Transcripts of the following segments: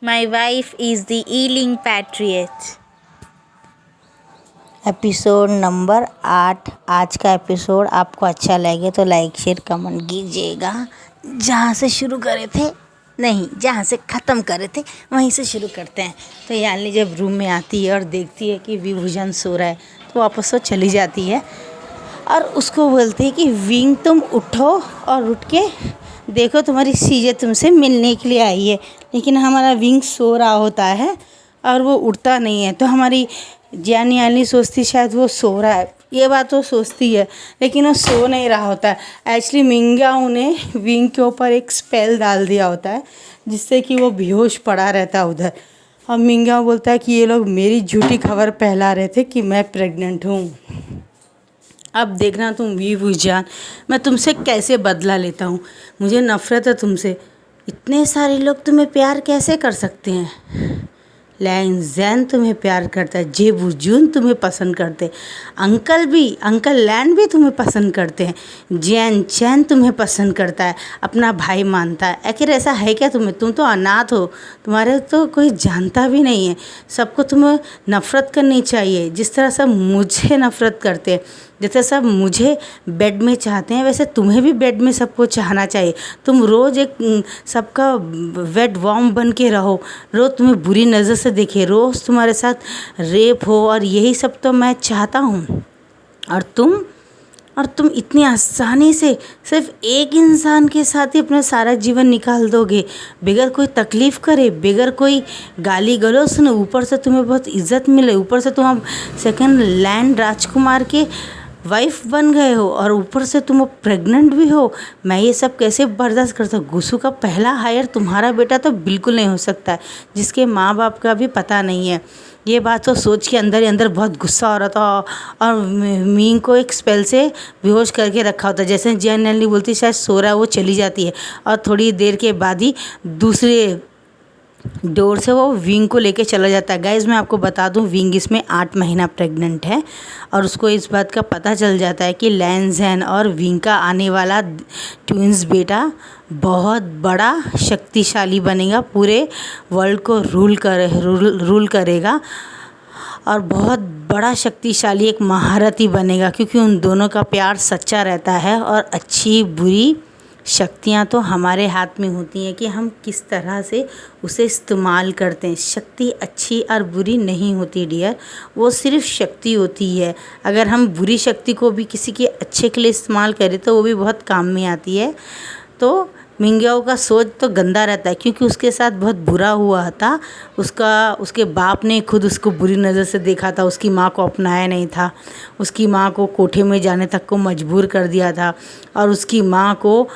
My wife is the Ealing Patriot. Episode number 8। आज का episode आपको अच्छा लगे तो लाइक शेयर कमेंट कीजिएगा। जहाँ से शुरू करे थे जहाँ से ख़त्म करे थे वहीं से शुरू करते हैं। तो यानी जब रूम में आती है और देखती है कि विभूषण सो रहा है तो वापस वो चली जाती है और उसको बोलती है कि विंग तुम उठो और उठ के देखो तुम्हारी सीजे तुमसे मिलने के लिए आई है। लेकिन हमारा विंग सो रहा होता है और वो उठता नहीं है। तो हमारी यानी सोचती शायद वो सो रहा है, ये बात वो सोचती है, लेकिन वो सो नहीं रहा होता है। एक्चुअली मिंग्याओ ने विंग के ऊपर एक स्पेल डाल दिया होता है जिससे कि वो बेहोश पड़ा रहता है उधर। और मिंग्याओ बोलता है कि ये लोग मेरी झूठी खबर फैला रहे थे कि मैं प्रेग्नेंट हूँ। अब देखना तुम विभूषण, मैं तुमसे कैसे बदला लेता हूँ। मुझे नफ़रत है तुमसे। इतने सारे लोग तुम्हें प्यार कैसे कर सकते हैं। लैंग जैन तुम्हें प्यार करता है, जेबूजून तुम्हें पसंद करते, अंकल लैंड भी तुम्हें पसंद करते हैं, जैन चैन तुम्हें पसंद करता है, अपना भाई मानता है। आखिर ऐसा है क्या तुम तो अनाथ हो, तुम्हारे तो कोई जानता भी नहीं है। सबको तुम्हें नफ़रत करनी चाहिए जिस तरह सब मुझे नफ़रत करते हैं। जैसे सब मुझे बेड में चाहते हैं वैसे तुम्हें भी बेड में सबको चाहना चाहिए। तुम रोज़ एक सबका वेट वार्म बन के रहो, रोज़ तुम्हें बुरी नज़र से देखे, रोज़ तुम्हारे साथ रेप हो, और यही सब तो मैं चाहता हूँ। और तुम इतनी आसानी से सिर्फ एक इंसान के साथ ही अपना सारा जीवन निकाल दोगे, बगैर कोई तकलीफ़ करे, बगैर कोई गाली गलौज सुने। ऊपर से तुम्हें बहुत इज्जत मिले, ऊपर से तुम अब सेकंड लैंड राजकुमार के वाइफ बन गए हो, और ऊपर से तुम प्रेग्नेंट भी हो। मैं ये सब कैसे बर्दाश्त करता हूँ। गुस्सू का पहला हायर तुम्हारा बेटा तो बिल्कुल नहीं हो सकता है, जिसके माँ बाप का भी पता नहीं है। ये बात तो सोच के अंदर ही अंदर बहुत गुस्सा हो रहा था, और मींग को एक स्पेल से बेहोश करके रखा होता। जैसे जनरली बोलती शायद सो रहा है, वो चली जाती है, और थोड़ी देर के बाद ही दूसरे डोर से वो विंग को लेके चला जाता है। गाइज़ मैं आपको बता दूं, विंग इसमें 8 महीना प्रेग्नेंट है, और उसको इस बात का पता चल जाता है कि लैंग जैन और विंग का आने वाला ट्विंस बेटा बहुत बड़ा शक्तिशाली बनेगा, पूरे वर्ल्ड को रूल करेगा, और बहुत बड़ा शक्तिशाली एक महारथी बनेगा। क्योंकि उन दोनों का प्यार सच्चा रहता है, और अच्छी बुरी शक्तियाँ तो हमारे हाथ में होती हैं कि हम किस तरह से उसे इस्तेमाल करते हैं। शक्ति अच्छी और बुरी नहीं होती डियर, वो सिर्फ शक्ति होती है। अगर हम बुरी शक्ति को भी किसी के अच्छे के लिए इस्तेमाल करें तो वो भी बहुत काम में आती है। तो मिंग्याओ का सोच तो गंदा रहता है, क्योंकि उसके साथ बहुत बुरा हुआ था। उसके बाप ने खुद उसको बुरी नज़र से देखा था, उसकी माँ को अपनाया नहीं था, उसकी माँ को कोठे में जाने तक को मजबूर कर दिया था, और उसकी माँ को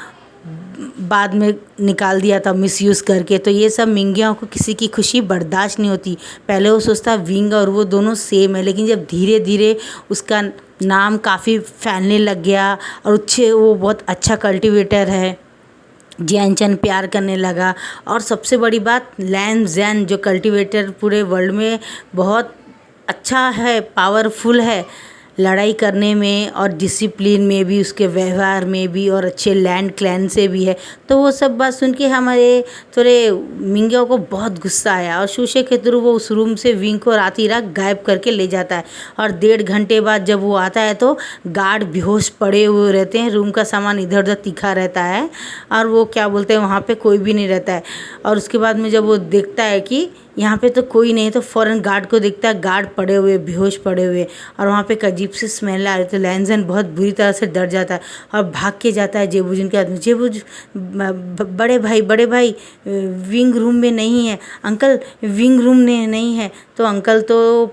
बाद में निकाल दिया था मिसयूज़ करके। तो ये सब मिंग्याओं को किसी की खुशी बर्दाश्त नहीं होती। पहले वो सोचता विंग और वो दोनों सेम है, लेकिन जब धीरे धीरे उसका नाम काफ़ी फैलने लग गया, और वो बहुत अच्छा कल्टिवेटर है, जैन चैन प्यार करने लगा। और सबसे बड़ी बात, लैंग जैन जो कल्टिवेटर पूरे वर्ल्ड में बहुत अच्छा है, पावरफुल है, लड़ाई करने में और डिसिप्लिन में भी, उसके व्यवहार में भी, और अच्छे लैंड क्लैन से भी है। तो वो सब बात सुन के हमारे थोड़े मिंग्याओ को बहुत गुस्सा आया, और शीशे के थ्रू वो उस रूम से विंग को रात ही रात गायब करके ले जाता है। और 1.5 घंटे बाद जब वो आता है तो गार्ड बेहोश पड़े हुए रहते हैं, रूम का सामान इधर उधर तिखा रहता है, और वो क्या बोलते हैं वहाँ पे कोई भी नहीं रहता है। और उसके बाद में जब वो देखता है कि यहाँ पे तो कोई नहीं, तो फ़ौरन गार्ड को देखता है, गार्ड पड़े हुए बेहोश पड़े हुए, और वहाँ पे एक अजीब सी स्मेल आ रही। तो लैंग जैन बहुत बुरी तरह से डर जाता है और भाग के जाता है जेबूजून के आदमी। बड़े भाई विंग रूम में नहीं है अंकल, विंग रूम में नहीं है। तो अंकल तो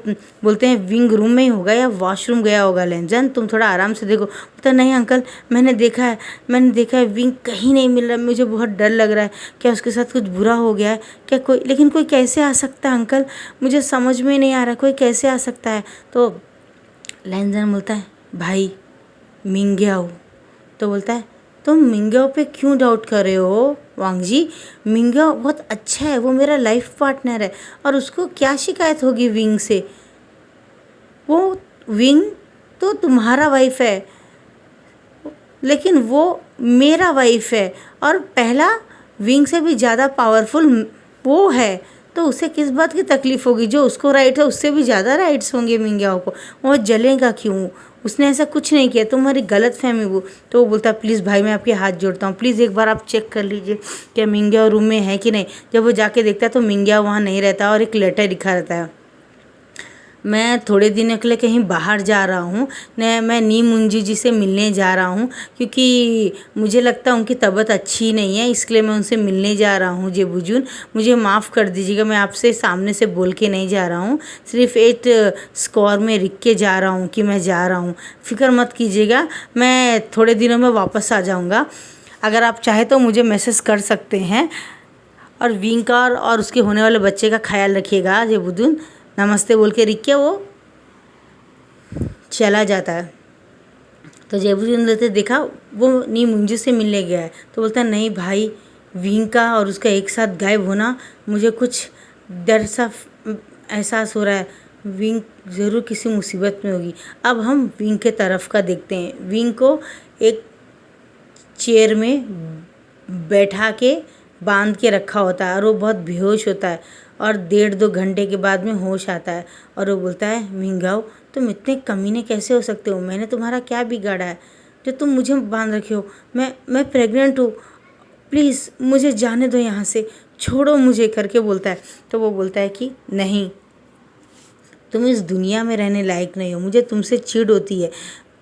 बोलते हैं विंग रूम में ही होगा या वॉशरूम गया होगा, लैंग जैन तुम थोड़ा आराम से देखो। बोलता नहीं अंकल, मैंने देखा है विंग कहीं नहीं मिल रहा, मुझे बहुत डर लग रहा है, क्या उसके साथ कुछ बुरा हो गया है क्या? कोई कैसे आ सकता है अंकल, मुझे समझ में नहीं आ रहा, कोई कैसे आ सकता है? तो लैंग जैन बोलता है भाई मिंग्याओ। तो बोलता है तुम मिंग्याओ पे क्यों डाउट कर रहे हो वांग जी, मिंग्याओ बहुत अच्छा है, वो मेरा लाइफ पार्टनर है, और उसको क्या शिकायत होगी विंग से? वो विंग तो तुम्हारा वाइफ है, लेकिन वो मेरा वाइफ है, और पहला विंग से भी ज़्यादा पावरफुल वो है। तो उसे किस बात की तकलीफ़ होगी? जो उसको राइट है उससे भी ज़्यादा राइट्स होंगे मिंग्याओ को। वो जलेगा क्यों? उसने ऐसा कुछ नहीं किया, तुम्हारी गलत फहमी वो। तो वो बोलता है प्लीज़ भाई मैं आपके हाथ जोड़ता हूँ, प्लीज़ एक बार आप चेक कर लीजिए क्या मिंग्याओ रूम में है कि नहीं। जब वो जाके देखता है तो मिंग्याओ वहाँ नहीं रहता और एक लेटर लिखा रहता है, मैं थोड़े दिनों के लिए कहीं बाहर जा रहा हूँ न, मैं नी मुंजी जी से मिलने जा रहा हूँ क्योंकि मुझे लगता है उनकी तबीयत अच्छी नहीं है, इसलिए मैं उनसे मिलने जा रहा हूँ। जे बुजुन मुझे माफ़ कर दीजिएगा, मैं आपसे सामने से बोल के नहीं जा रहा हूँ, सिर्फ एक स्कोर में लिख के जा रहा हूँ कि मैं जा रहा हूँ। फिक्र मत कीजिएगा, मैं थोड़े दिनों में वापस आ जाऊँगा। अगर आप चाहे तो मुझे मैसेज कर सकते हैं। और विंकर और उसके होने वाले बच्चे का ख्याल रखिएगा। जे बुजुन नमस्ते बोल के रिक के वो चला जाता है। तो जेबुजुन देखा वो नी मुंजी से मिलने गया है, तो बोलता है नहीं भाई, विंका और उसका एक साथ गायब होना मुझे कुछ डर सा एहसास हो रहा है। विंक ज़रूर किसी मुसीबत में होगी। अब हम विंक के तरफ का देखते हैं। विंक को एक चेयर में बैठा के बांध के रखा होता है और वो बहुत बेहोश होता है और 1.5-2 घंटे के बाद में होश आता है और वो बोलता है मिंगाओ तुम इतने कमीने कैसे हो सकते हो? मैंने तुम्हारा क्या बिगाड़ा है जो तुम मुझे बांध रखे हो? मैं प्रेग्नेंट हूँ, प्लीज़ मुझे जाने दो यहाँ से, छोड़ो मुझे करके बोलता है। तो वो बोलता है कि नहीं, तुम इस दुनिया में रहने लायक नहीं हो, मुझे तुमसे चिढ़ होती है।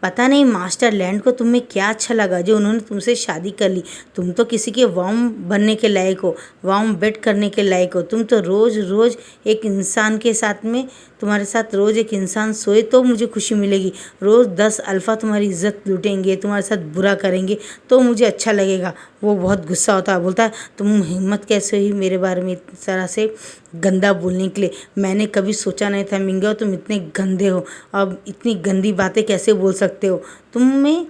पता नहीं मास्टर लैंड को तुम्हें क्या अच्छा लगा जो उन्होंने तुमसे शादी कर ली। तुम तो किसी के वार्म बनने के लायक हो, वार्म बेड करने के लायक हो। तुम तो रोज़ रोज़ एक इंसान के साथ में, तुम्हारे साथ रोज़ एक इंसान सोए तो मुझे खुशी मिलेगी। रोज़ 10 अल्फ़ा तुम्हारी इज्जत लूटेंगे, तुम्हारे साथ बुरा करेंगे तो मुझे अच्छा लगेगा। वो बहुत गुस्सा होता है, बोलता है तुम हिम्मत कैसे हुई मेरे बारे में इस तरह से गंदा बोलने के लिए? मैंने कभी सोचा नहीं था मिंगाओ तुम इतने गंदे हो, अब इतनी गंदी बातें कैसे बोल सकते हो? तुम्हें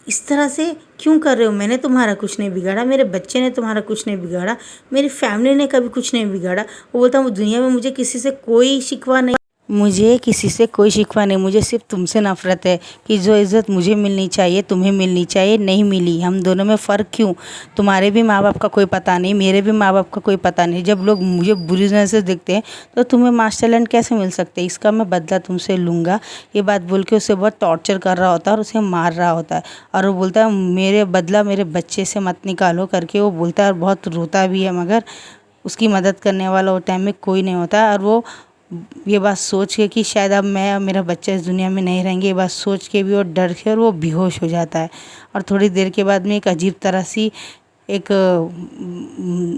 इस तरह से क्यों कर रहे हो? मैंने तुम्हारा कुछ नहीं बिगाड़ा, मेरे बच्चे ने तुम्हारा कुछ नहीं बिगाड़ा, मेरी फैमिली ने कभी कुछ नहीं बिगाड़ा। वो बोलता है दुनिया में मुझे किसी से कोई शिकवा नहीं, मुझे किसी से कोई शिकवा नहीं, मुझे सिर्फ तुमसे नफरत है कि जो इज़्ज़त मुझे मिलनी चाहिए तुम्हें मिलनी चाहिए नहीं मिली। हम दोनों में फ़र्क क्यों? तुम्हारे भी माँ बाप का कोई पता नहीं, मेरे भी माँ बाप का कोई पता नहीं। जब लोग मुझे बुरी नज़र से देखते हैं तो तुम्हें मास्टर लैंड कैसे मिल सकते हैं? इसका मैं बदला तुमसे लूँगा। ये बात बोल के उसे बहुत टॉर्चर कर रहा होता है और उसे मार रहा होता है और वो बोलता है मेरे बदला मेरे बच्चे से मत निकालो करके वो बोलता है और बहुत रोता भी है, मगर उसकी मदद करने वाला वो टाइम में कोई नहीं होता। और वो ये बात सोच के कि शायद अब मैं और मेरा बच्चा इस दुनिया में नहीं रहेंगे, ये बात सोच के भी वो डर के और वो बेहोश हो जाता है। और थोड़ी देर के बाद में एक अजीब तरह सी एक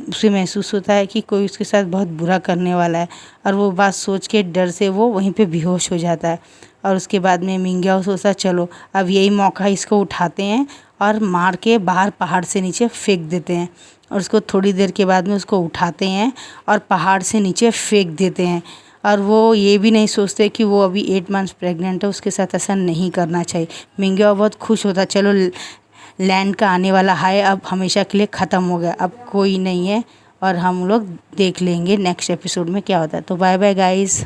उसे महसूस होता है कि कोई उसके साथ बहुत बुरा करने वाला है और वो बात सोच के डर से वो वहीं पे बेहोश हो जाता है। और उसके बाद में मिंग्याओ सोचता चलो अब यही मौका इसको उठाते हैं और मार के बाहर पहाड़ से नीचे फेंक देते हैं। और उसको थोड़ी देर के बाद में उसको उठाते हैं और पहाड़ से नीचे फेंक देते हैं। और वो ये भी नहीं सोचते कि वो अभी 8 मंथ्स प्रेग्नेंट है, उसके साथ ऐसा नहीं करना चाहिए। मिंग्याओ बहुत खुश होता, चलो लैंड का आने वाला हाय अब हमेशा के लिए ख़त्म हो गया, अब कोई नहीं है और हम लोग देख लेंगे नेक्स्ट एपिसोड में क्या होता है। तो बाय बाय गाइज़।